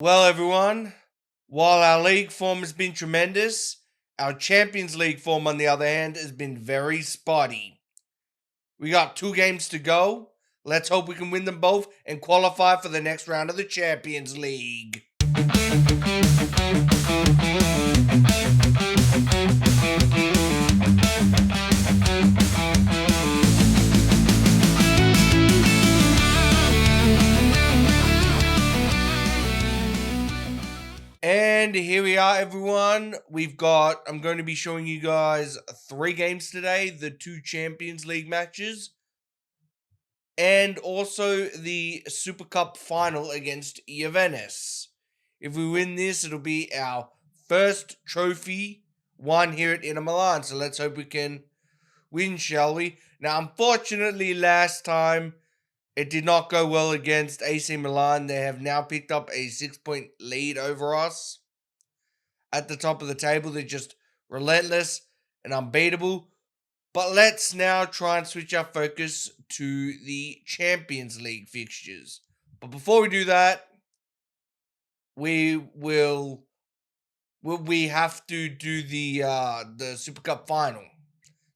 Well, everyone, while our league form has been tremendous, our Champions League form, on the other hand, has been very spotty. We got 2 games to go. Let's hope we can win them both and qualify for the next round of the Champions League. And here we are, everyone. I'm going to be showing you guys 3 games today, the 2 Champions League matches, and also the Super Cup final against Juventus. If we win this, it'll be our first trophy won here at Inter Milan. So let's hope we can win, shall we? Now, unfortunately, last time it did not go well against AC Milan. They have now picked up a 6-point lead over us at the top of the table. They're just relentless and unbeatable. But let's now try and switch our focus to the Champions League fixtures. But before we do that, we have to do the Super Cup final.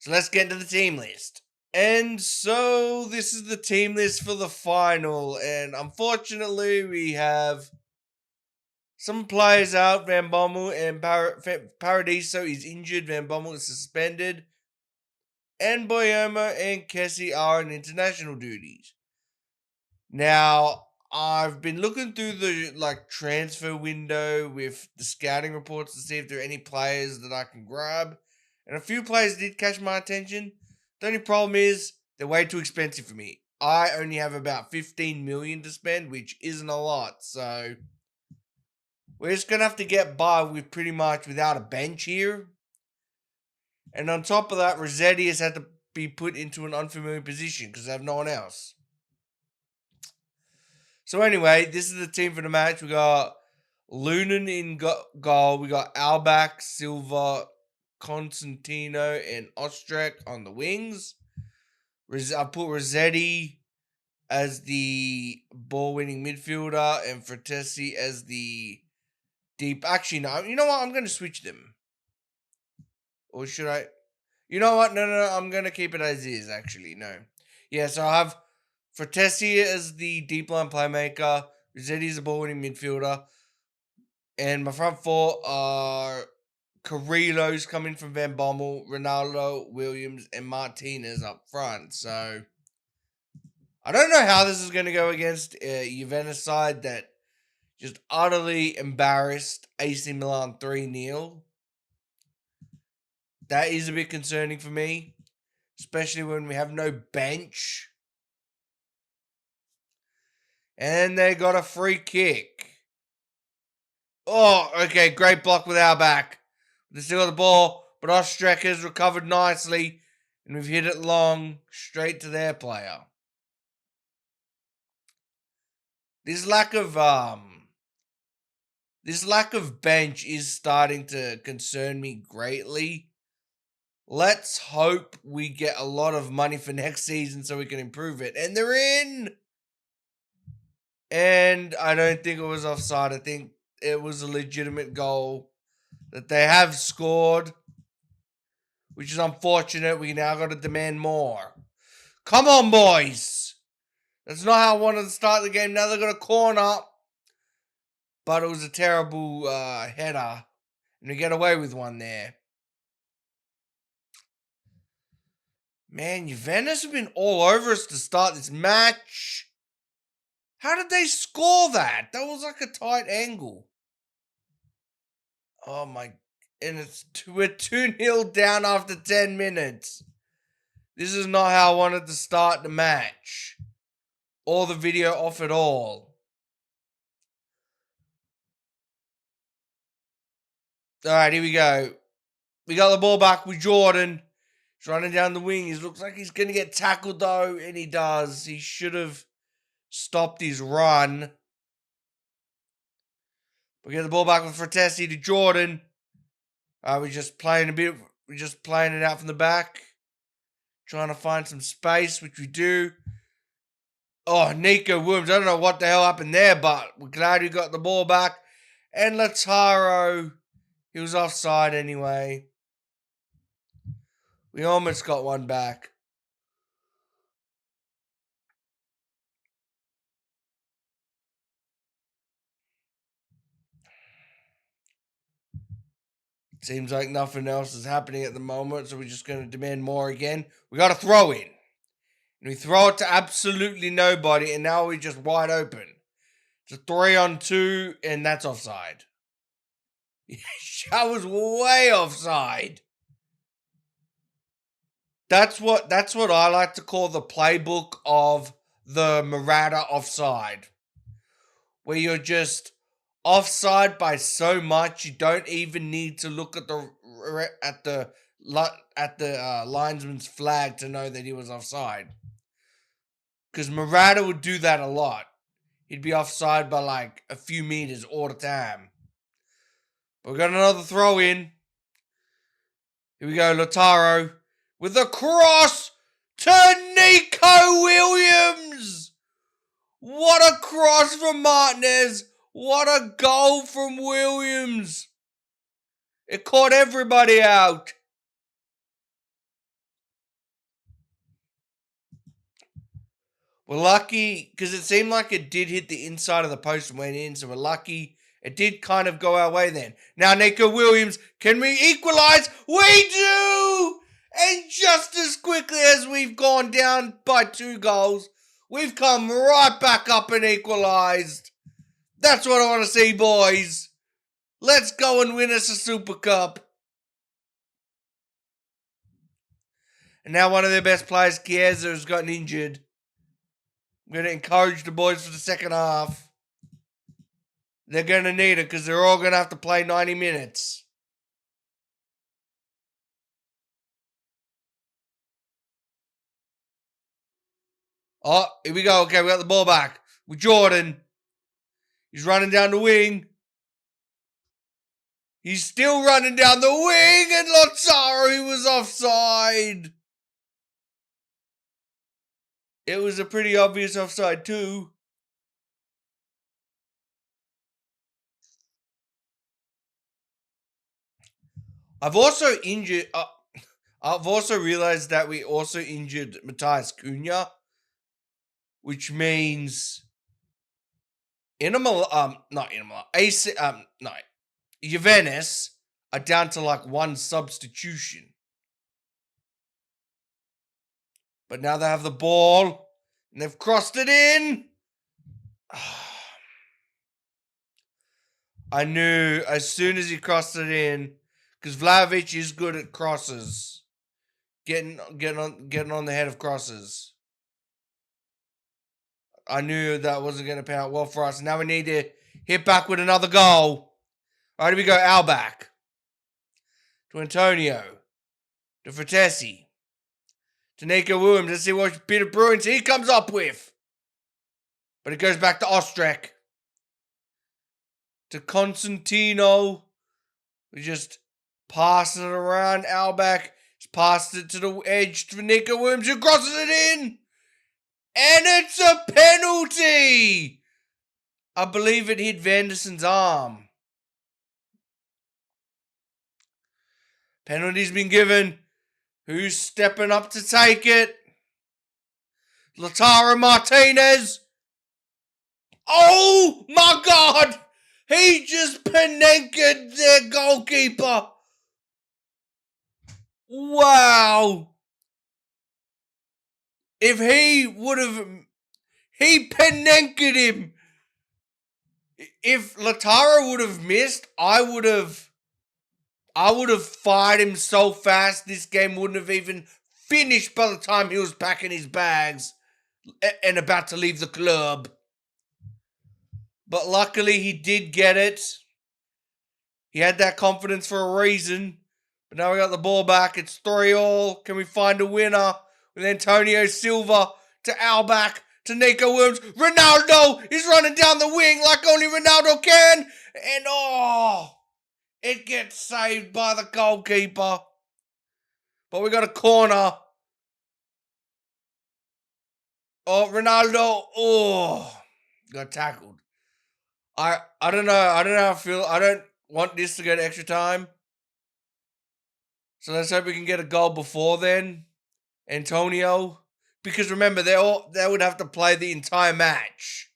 So let's get into the team list. And so this is the team list for the final, and unfortunately we have some players out. Van Bommel and Paradiso is injured. Van Bommel is suspended. And Boyoma and Kessie are on international duties. Now, I've been looking through the transfer window with the scouting reports to see if there are any players that I can grab. And a few players did catch my attention. The only problem is they're way too expensive for me. I only have about 15 million to spend, which isn't a lot. So we're just going to have to get by with pretty much without a bench here. And on top of that, Rossetti has had to be put into an unfamiliar position because they have no one else. So anyway, this is the team for the match. We got Lunin in goal. We got Albach, Silva, Constantino, and Ostrek on the wings. I put Rossetti as the ball-winning midfielder and Frattesi as the deep. Actually, no. You know what? I'm going to switch them. Or should I? You know what? No. I'm going to keep it as is, actually. No. Yeah, so I have Frattesi as the deep line playmaker. Rossetti is the ball-winning midfielder. And my front four are Carrillo's coming from Van Bommel, Ronaldo, Williams, and Martinez up front. So I don't know how this is going to go against a Juventus side that just utterly embarrassed AC Milan 3-0. That is a bit concerning for me, especially when we have no bench. And they got a free kick. Oh, okay, great block with our back. They still got the ball, but Ostrek has recovered nicely, and we've hit it long, straight to their player. This lack of bench is starting to concern me greatly. Let's hope we get a lot of money for next season so we can improve it. And they're in! And I don't think it was offside. I think it was a legitimate goal that they have scored, which is unfortunate. We now got to demand more. Come on, boys! That's not how I wanted to start the game. Now they got a corner, but it was a terrible header, and we get away with one there. Man, Juventus have been all over us to start this match. How did they score that? That was like a tight angle. Oh my, and we're 2-0 down after 10 minutes. This is not how I wanted to start the match. Or the video off at all. Alright, here we go. We got the ball back with Jordan. He's running down the wing. He looks like he's going to get tackled though, and he does. He should have stopped his run. We get the ball back with Frattesi to Jordan. We're just playing it out from the back. Trying to find some space, which we do. Oh, Nico Williams. I don't know what the hell happened there, but we're glad we got the ball back. And Lautaro, he was offside anyway. We almost got one back. Seems like nothing else is happening at the moment, so we're just going to demand more again. We got to throw in. And we throw it to absolutely nobody, and now we're just wide open. It's a 3-on-2, and that's offside. That was way offside. That's what I like to call the playbook of the Murata offside, where you're just offside by so much you don't even need to look at the linesman's flag to know that he was offside. Because Murata would do that a lot. He'd be offside by like a few meters all the time. But we got another throw in. Here we go, Lautaro with a cross to Nico Williams. What a cross from Martinez. What a goal from Williams. It caught everybody out. We're lucky because it seemed like it did hit the inside of the post and went in, so we're lucky it did kind of go our way then. Now, Nico Williams, can we equalize? We do! And just as quickly as we've gone down by 2 goals, we've come right back up and equalized. That's what I want to see, boys. Let's go and win us a Super Cup. And now one of their best players, Chiesa, has gotten injured. I'm going to encourage the boys for the second half. They're going to need it because they're all going to have to play 90 minutes. Oh, here we go. Okay, we got the ball back with Jordan. He's running down the wing. He's still running down the wing, and Lautaro was offside. It was a pretty obvious offside too. I've also realized that we also injured Matthias Cunha, which means Juventus are down to like 1 substitution. But now they have the ball and they've crossed it in. I knew as soon as he crossed it in, because Vlahovic is good at crosses, getting on the head of crosses. I knew that wasn't going to pan out well for us. Now we need to hit back with another goal. All right, here we go. Alback to Antonio, to Fratesi, to Nico Williams. Let's see what bit of brilliance he comes up with. But it goes back to Ostrek, to Constantino. We just pass it around. Alback just passed it to the edge for Nico Williams, who crosses it in. And it's a penalty! I believe it hit Vanderson's arm. Penalty's been given. Who's stepping up to take it? Lautaro Martinez. Oh my God! He just Panenka'd their goalkeeper. Wow. If he would have... He Panenka'd him. If Lautaro would have missed, I would have fired him so fast this game wouldn't have even finished by the time he was packing his bags and about to leave the club. But luckily he did get it. He had that confidence for a reason. But now we got the ball back. It's 3-3. Can we find a winner? With Antonio Silva to Alback to Nico Williams. Ronaldo is running down the wing like only Ronaldo can. And it gets saved by the goalkeeper. But we got a corner. Oh, Ronaldo. Oh, got tackled. I don't know. I don't know how I feel. I don't want this to go to extra time. So let's hope we can get a goal before then. Antonio. Because remember, they would have to play the entire match.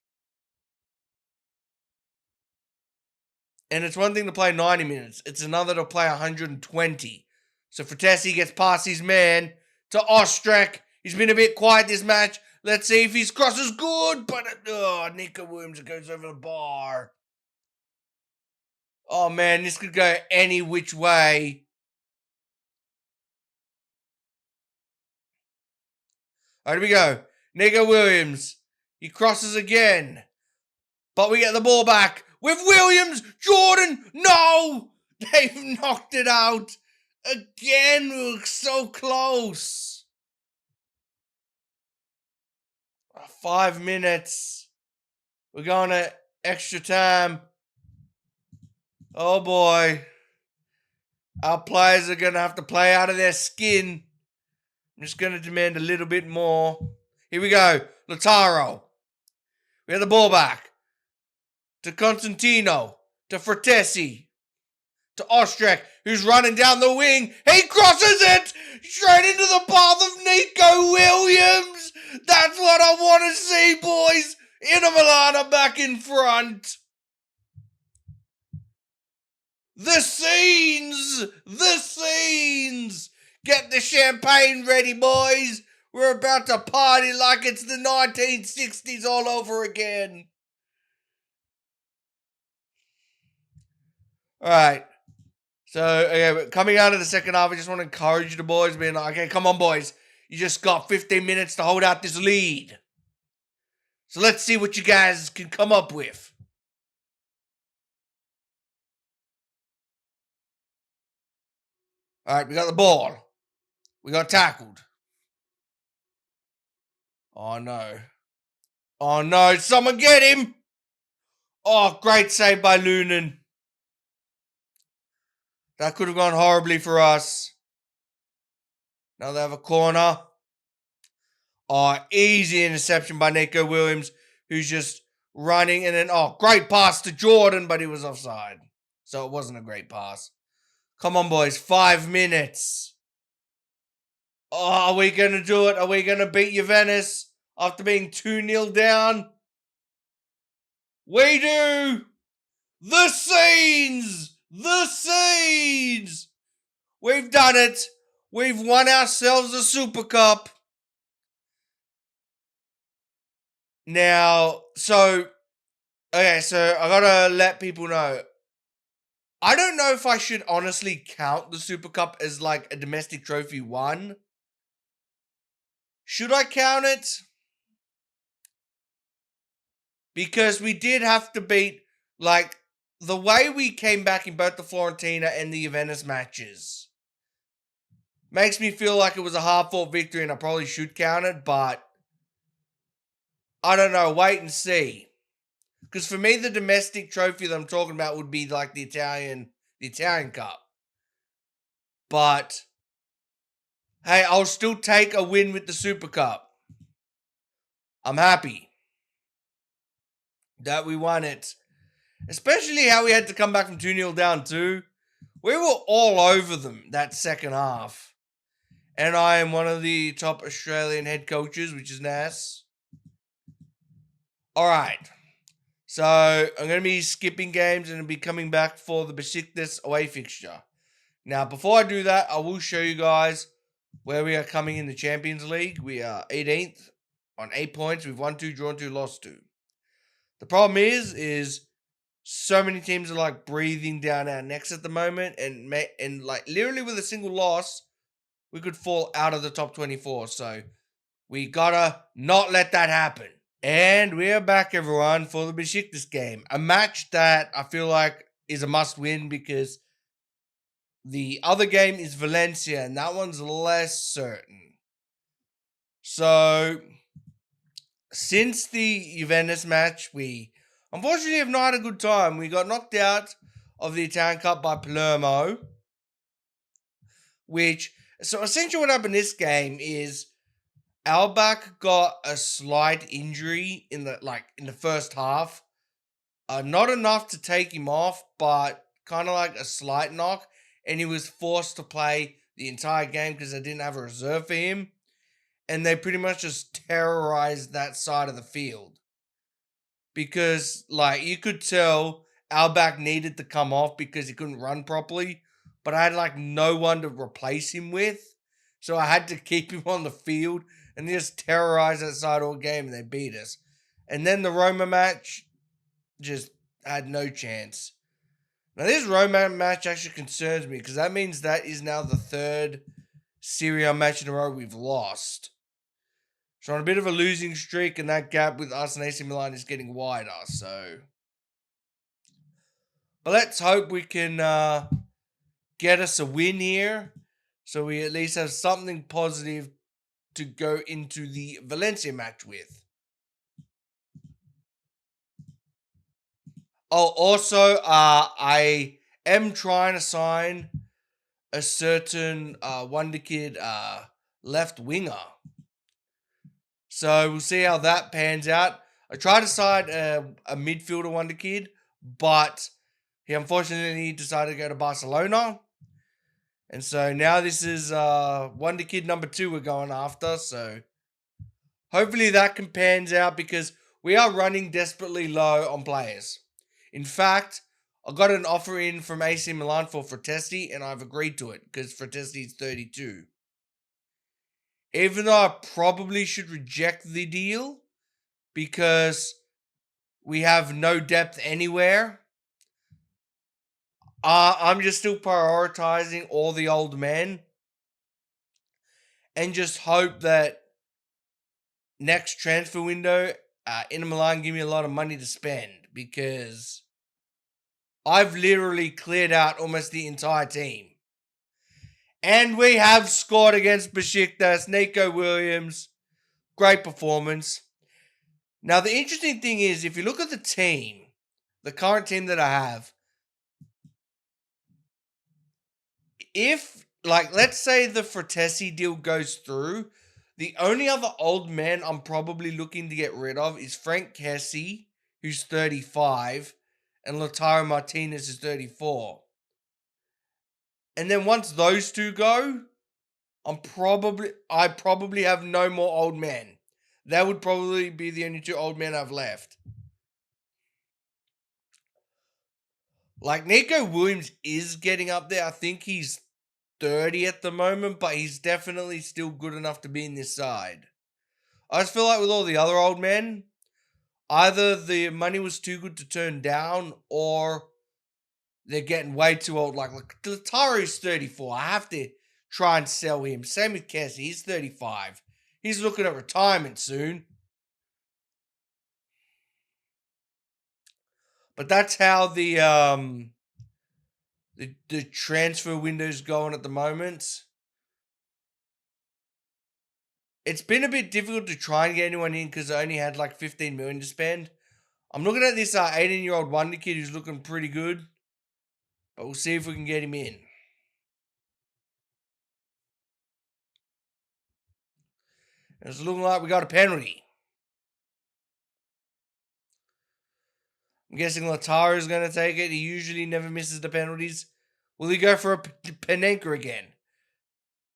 And it's one thing to play 90 minutes. It's another to play 120. So Fratesi gets past his man to Ostrek. He's been a bit quiet this match. Let's see if his cross is good. But, Nico Williams goes over the bar. Oh, man, this could go any which way. All right, here we go. Nico Williams. He crosses again. But we get the ball back with Williams. Jordan, no! They've knocked it out. Again, we were so close. 5 minutes. We're going to extra time. Oh boy. Our players are going to have to play out of their skin. I'm just going to demand a little bit more. Here we go. Lautaro. We have the ball back. To Constantino. To Fratesi. To Ostrek, who's running down the wing. He crosses it straight into the path of Nico Williams. That's what I want to see, boys. Inter Milan are back in front. The scenes! The scenes! Get the champagne ready, boys. We're about to party like it's the 1960s all over again. Alright. So, okay, coming out of the second half, I just want to encourage the boys, being like, okay, come on, boys. You just got 15 minutes to hold out this lead. So let's see what you guys can come up with. All right, we got the ball. We got tackled. Oh, no. Oh, no. Someone get him. Oh, great save by Lunin. That could have gone horribly for us. Now they have a corner. Oh, easy interception by Nico Williams, who's just running. And then, great pass to Jordan, but he was offside. So it wasn't a great pass. Come on, boys. 5 minutes. Oh, are we going to do it? Are we going to beat Juventus after being 2-0 down? We do! The scenes! The scenes! We've done it. We've won ourselves a Super Cup. Now, so I gotta let people know. I don't know if I should honestly count the Super Cup as like a domestic trophy won. Should I count it? Because we did have to beat, like, the way we came back in both the Fiorentina and the Juventus matches makes me feel like it was a hard-fought victory and I probably should count it, but I don't know. Wait and see. Because for me, the domestic trophy that I'm talking about would be like the Italian Cup. But, hey, I'll still take a win with the Super Cup. I'm happy that we won it. Especially how we had to come back from 2-0 down too. We were all over them that second half. And I am one of the top Australian head coaches, which is nice. Alright. So, I'm going to be skipping games and be coming back for the Besiktas away fixture. Now, before I do that, I will show you guys where we are coming in the Champions League. We are 18th on 8 points. We've won 2, drawn 2, lost 2. The problem is so many teams are like breathing down our necks at the moment, and like literally with a single loss, we could fall out of the top 24. So we gotta not let that happen. And we are back, everyone, for the Besiktas game. A match that I feel like is a must-win because the other game is Valencia, and that one's less certain. So, since the Juventus match, we unfortunately have not had a good time. We got knocked out of the Italian Cup by Palermo. So essentially what happened this game is Albach got a slight injury in the first half. Not enough to take him off, but kind of like a slight knock, and he was forced to play the entire game because they didn't have a reserve for him, and they pretty much just terrorized that side of the field because you could tell Albach needed to come off because he couldn't run properly, but I had no one to replace him with, so I had to keep him on the field and just terrorize that side all game, and they beat us. And then the Roma match just had no chance. Now this Roma match actually concerns me because that means that is now the third Serie A match in a row we've lost. So on a bit of a losing streak, and that gap with us and AC Milan is getting wider. But let's hope we can get us a win here, so we at least have something positive to go into the Valencia match with. Oh, also, I am trying to sign a certain wonder kid left winger. So we'll see how that pans out. I tried to sign a midfielder wonder kid, but he unfortunately decided to go to Barcelona. And so now this is wonder kid number 2 we're going after. So hopefully that can pans out because we are running desperately low on players. In fact, I got an offer in from AC Milan for Frattesi, and I've agreed to it because Frattesi is 32. Even though I probably should reject the deal because we have no depth anywhere, I'm just still prioritizing all the old men and just hope that next transfer window, Inter Milan give me a lot of money to spend because I've literally cleared out almost the entire team. And we have scored against Besiktas. Nico Williams, great performance. Now, the interesting thing is, if you look at the team, the current team that I have, if, let's say the Frattesi deal goes through, the only other old man I'm probably looking to get rid of is Frank Kessie, who's 35, and Lautaro Martinez is 34. And then once those two go, I probably have no more old men. That would probably be the only 2 old men I've left. Nico Williams is getting up there. I think he's 30 at the moment, but he's definitely still good enough to be in this side. I just feel like with all the other old men, either the money was too good to turn down or they're getting way too old. Lataro's 34. I have to try and sell him. Same with Kessie. He's 35. He's looking at retirement soon. But that's how the transfer window's going at the moment. It's been a bit difficult to try and get anyone in because I only had 15 million to spend. I'm looking at this 18-year-old wonder kid who's looking pretty good. But we'll see if we can get him in. It's looking like we got a penalty. I'm guessing Lataro's going to take it. He usually never misses the penalties. Will he go for a Panenka again?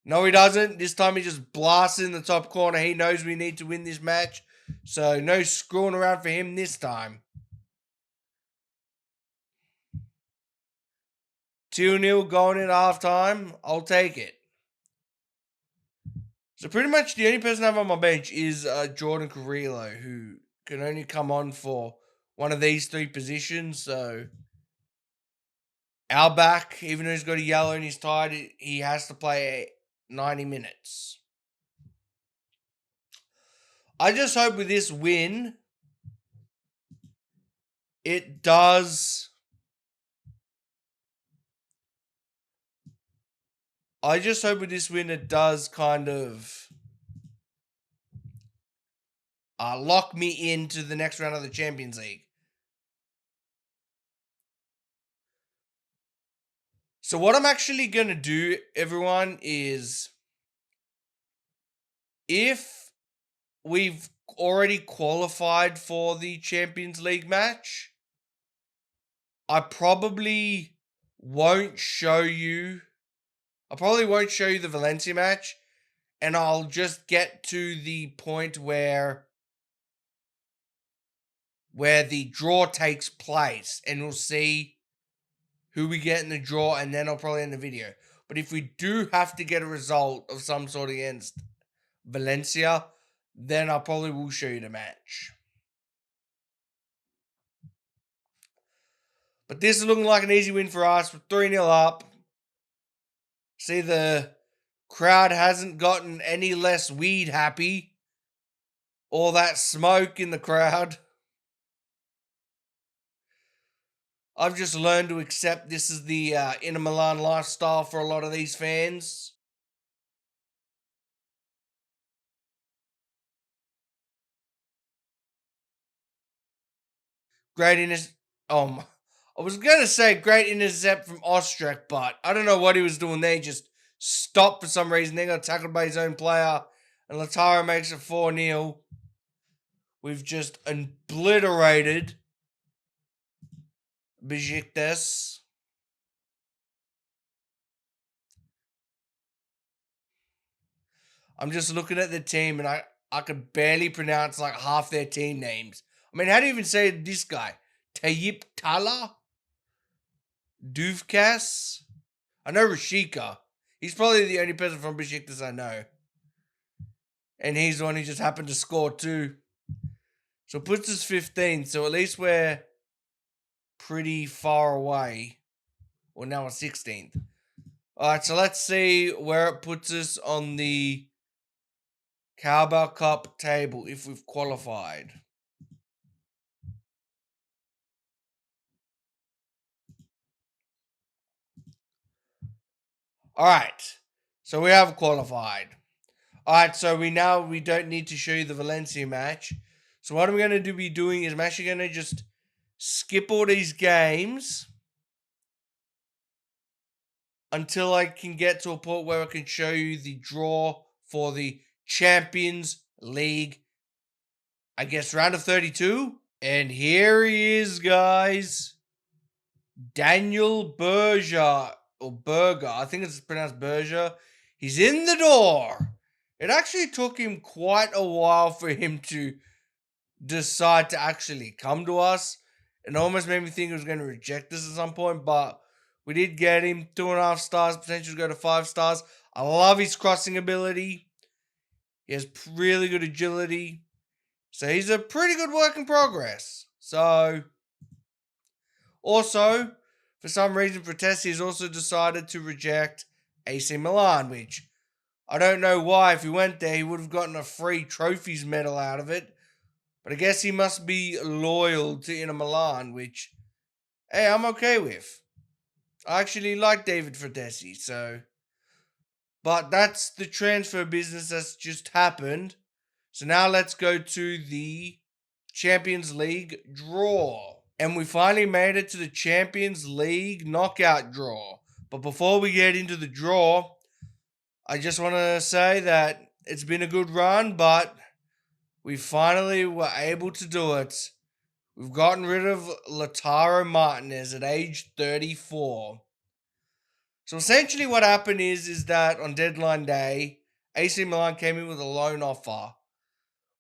No, he doesn't. This time he just blasts in the top corner. He knows we need to win this match. So no screwing around for him this time. 2-0 going in halftime. I'll take it. So pretty much the only person I have on my bench is Jordan Carrillo, who can only come on for one of these 3 positions. So our back, even though he's got a yellow and he's tired, he has to play 90 minutes. I just hope with this win, it does... I just hope with this win, it does kind of lock me into the next round of the Champions League. So what I'm actually going to do, everyone, is if we've already qualified for the Champions League match, I probably won't show you. I probably won't show you the Valencia match, and I'll just get to the point where the draw takes place, and we'll see who we get in the draw, and then I'll probably end the video. But if we do have to get a result of some sort against Valencia, then I probably will show you the match. But this is looking like an easy win for us. We're 3-0 up. See, the crowd hasn't gotten any less weed happy. All that smoke in the crowd. I've just learned to accept this is the Inter Milan lifestyle for a lot of these fans. Great I was going to say great intercept from Ostrek, but I don't know what he was doing there. He just stopped for some reason. Then got tackled by his own player, and Lautaro makes it 4-0. We've just obliterated Besiktas. I'm just looking at the team, and I could barely pronounce like half their team names. I mean, how do you even say this guy? Tayyip Tala? Duvkas? I know Rashika. He's probably the only person from Besiktas I know. And he's the one who just happened to score too. So it puts us 15th. So at least we're pretty far away. Well, now we're 16th. Alright, so let's see where it puts us on the Carabao Cup table if we've qualified. Alright, so we have qualified. Alright, so we don't need to show you the Valencia match. So what I'm going to be doing is I'm actually going to just skip all these games until I can get to a point where I can show you the draw for the Champions League, I guess, round of 32. And here he is, guys. Daniel Berger, or Berger, I think it's pronounced Berger. He's in the door. It actually took him quite a while for him to decide to actually come to us. It almost made me think he was going to reject us at some point, but we did get him. 2.5 stars, potential to go to 5 stars. I love his crossing ability. He has really good agility. So he's a pretty good work in progress. So, also, for some reason, Frattesi has also decided to reject AC Milan, which I don't know why. If he went there, he would have gotten a free trophies medal out of it. But I guess he must be loyal to Inter Milan, which, hey, I'm okay with. I actually like David Frattesi, so. But that's the transfer business that's just happened. So now let's go to the Champions League draw. And we finally made it to the Champions League knockout draw. But before we get into the draw, I just want to say that it's been a good run, but we finally were able to do it. We've gotten rid of Lautaro Martinez at age 34. So essentially what happened is that on deadline day, AC Milan came in with a loan offer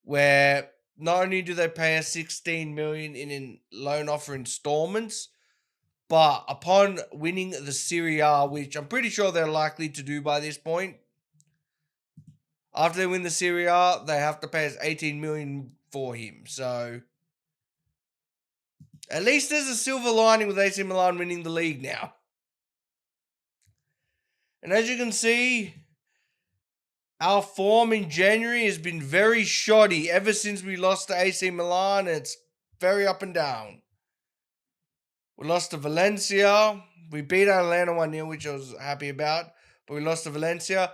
where not only do they pay us 16 million in loan offer installments, but upon winning the Serie A, which I'm pretty sure they're likely to do by this point, after they win the Serie A, they have to pay us 18 million for him. So at least there's a silver lining with AC Milan winning the league now. And as you can see, our form in January has been very shoddy ever since we lost to AC Milan. It's very up and down. We lost to Valencia. We beat Atlanta 1-0, which I was happy about. But we lost to Valencia.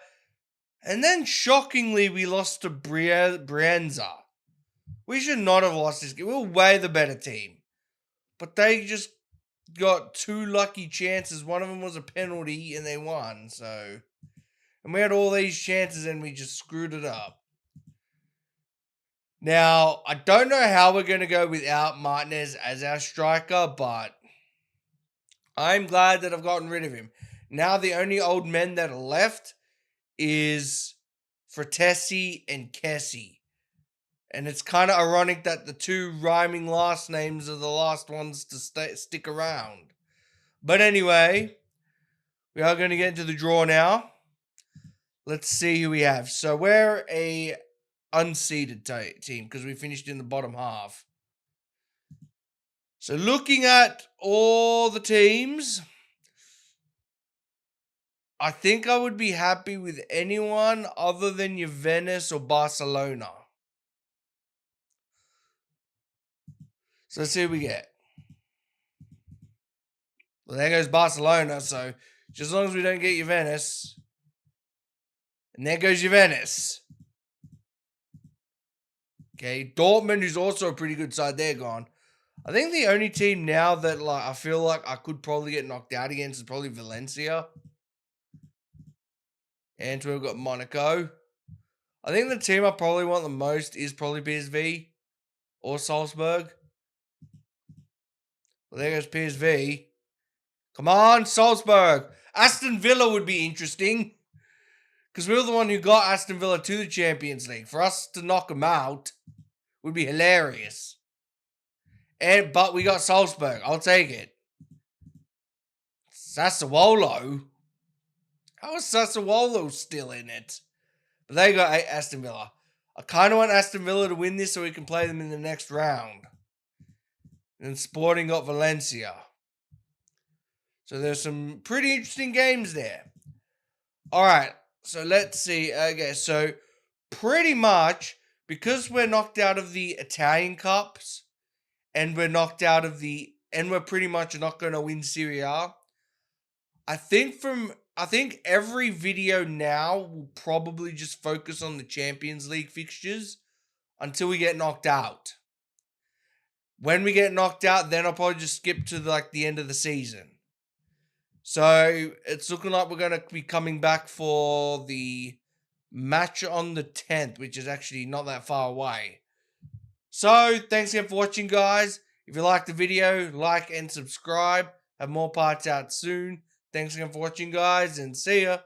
And then, shockingly, we lost to Brienza. We should not have lost this game. We were way the better team. But they just got 2 lucky chances. One of them was a penalty, and they won. So, and we had all these chances, and we just screwed it up. Now, I don't know how we're going to go without Martinez as our striker, but I'm glad that I've gotten rid of him. Now, the only old men that are left is Fratesi and Kessie. And it's kind of ironic that the two rhyming last names are the last ones to stick around. But anyway, we are going to get into the draw now. Let's see who we have. So we're a unseeded team because we finished in the bottom half. So looking at all the teams, I think I would be happy with anyone other than Juventus or Barcelona. So let's see what we get. Well, there goes Barcelona. So just as long as we don't get Juventus. And there goes Juventus. Okay, Dortmund, who's also a pretty good side, they're gone. I think the only team now that I feel like I could probably get knocked out against is probably Valencia. And we've got Monaco. I think the team I probably want the most is probably PSV or Salzburg. Well, there goes PSV. Come on, Salzburg. Aston Villa would be interesting. Because we're the one who got Aston Villa to the Champions League. For us to knock them out would be hilarious. But we got Salzburg. I'll take it. Sassuolo? How is Sassuolo still in it? But they got Aston Villa. I kind of want Aston Villa to win this so we can play them in the next round. And Sporting got Valencia. So there's some pretty interesting games there. All right. So let's see. Okay, so pretty much because we're knocked out of the Italian Cups and we're knocked out of and we're pretty much not going to win Serie A. I think every video now will probably just focus on the Champions League fixtures until we get knocked out. When we get knocked out, then I'll probably just skip to the end of the season. So it's looking like we're going to be coming back for the match on the 10th, which is actually not that far away. So thanks again for watching, guys. If you liked the video, like and subscribe. Have more parts out soon. Thanks again for watching, guys, and see ya.